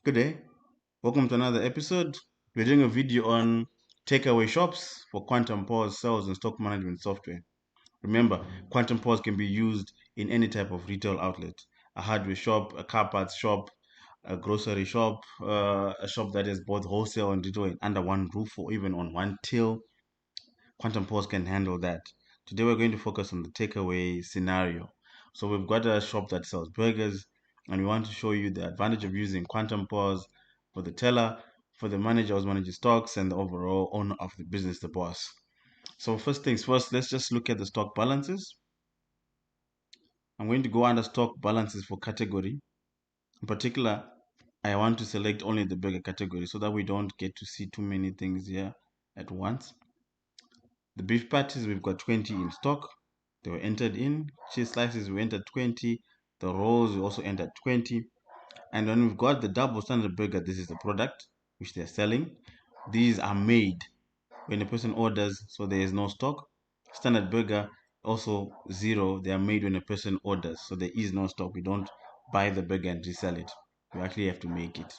Good day. Welcome to another episode. We're doing a video on takeaway shops for QuantumPOS sales and stock management software. Remember, QuantumPOS can be used in any type of retail outlet: a hardware shop, a car parts shop, a grocery shop, a shop that is both wholesale and retail under one roof or even on one till. QuantumPOS can handle that. Today we're going to focus on the takeaway scenario. So we've got a shop that sells burgers, and we want to show you the advantage of using QuantumPOS for the teller, for the manager who's managing stocks, and the overall owner of the business, the boss. So first things first, let's just look at the stock balances. I'm going to go under stock balances for category. In particular, I want to select only the burger category so that we don't get to see too many things here at once. The beef patties, we've got 20 in stock. They were entered in. Cheese slices, we entered 20. The rolls, we also entered 20. And when we've got the double standard burger, this is the product which they're selling. These are made when a person orders, so there is no stock. Standard burger, also zero. They are made when a person orders, so there is no stock. We don't buy the burger and resell it. We actually have to make it.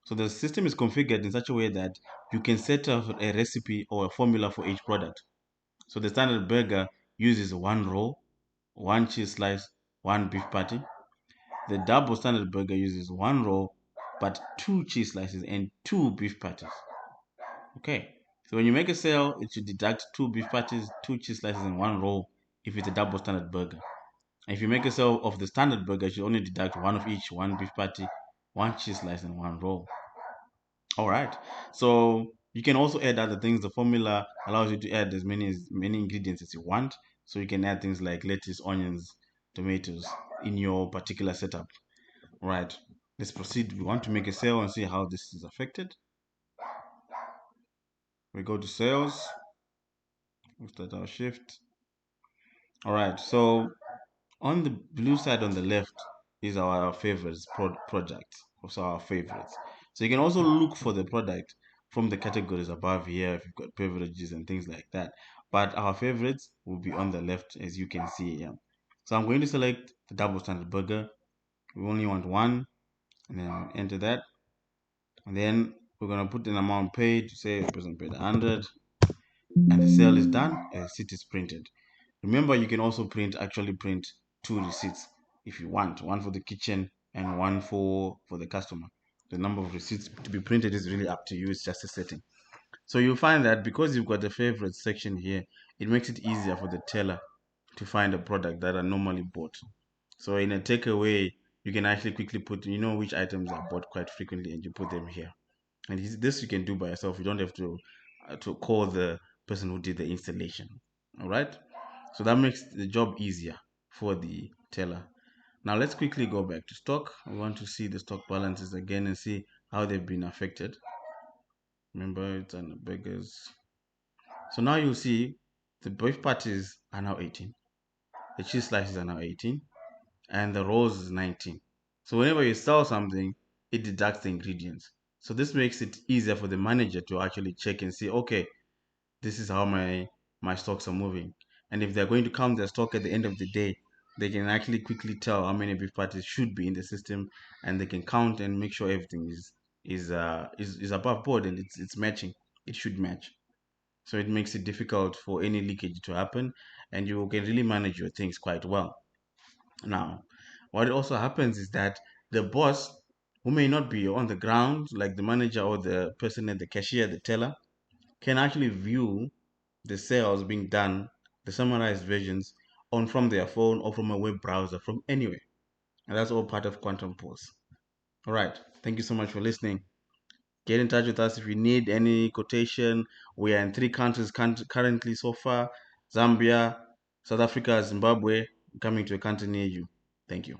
So the system is configured in such a way that you can set up a recipe or a formula for each product. So the standard burger uses one roll, one cheese slice, one beef patty. The double standard burger uses one roll, but two cheese slices and two beef patties. Okay, so when you make a sale, it should deduct two beef patties, two cheese slices, and one roll if it's a double standard burger. And if you make a sale of the standard burger, it should only deduct one of each, one beef patty, one cheese slice, and one roll. All right. So you can also add other things. The formula allows you to add as many ingredients as you want. So you can add things like lettuce, onions, tomatoes in your particular setup. All right. Let's proceed. We want to make a sale and see how this is affected. We go to sales. We start our shift. All right. So on the blue side on the left is our favorites project. Also our favorites. So you can also look for the product from the categories above here if you've got beverages and things like that. But our favorites will be on the left as you can see here. So I'm going to select the double standard burger. We only want one, and then enter that. And then we're gonna put an amount paid, say the person paid 100, and the sale is done, a receipt is printed. Remember, you can also actually print two receipts if you want, one for the kitchen and one for the customer. The number of receipts to be printed is really up to you. It's just a setting. So you'll find that because you've got the favorite section here, it makes it easier for the teller to find a product that are normally bought. So in a takeaway, you can actually quickly put, which items are bought quite frequently, and you put them here. And this you can do by yourself. You don't have to call the person who did the installation. All right. So that makes the job easier for the teller. Now let's quickly go back to stock. We want to see the stock balances again and see how they've been affected. Remember, it's on the burgers. So now you'll see the beef patties are now 18. The cheese slices are now 18. And the rolls is 19. So whenever you sell something, it deducts the ingredients. So this makes it easier for the manager to actually check and see, okay, this is how my stocks are moving. And if they're going to count their stock at the end of the day, they can actually quickly tell how many beef patties should be in the system, and they can count and make sure everything is above board and it's matching. It should match. So it makes it difficult for any leakage to happen, and you can really manage your things quite well. Now, what also happens is that the boss, who may not be on the ground, like the manager or the person at the cashier, the teller, can actually view the sales being done, the summarized versions, on from their phone or from a web browser from anywhere. And that's all part of QuantumPOS. All right. Thank you so much for listening. Get in touch with us if you need any quotation. We are in 3 countries currently so far: Zambia, South Africa, Zimbabwe, coming to a country near you. Thank you.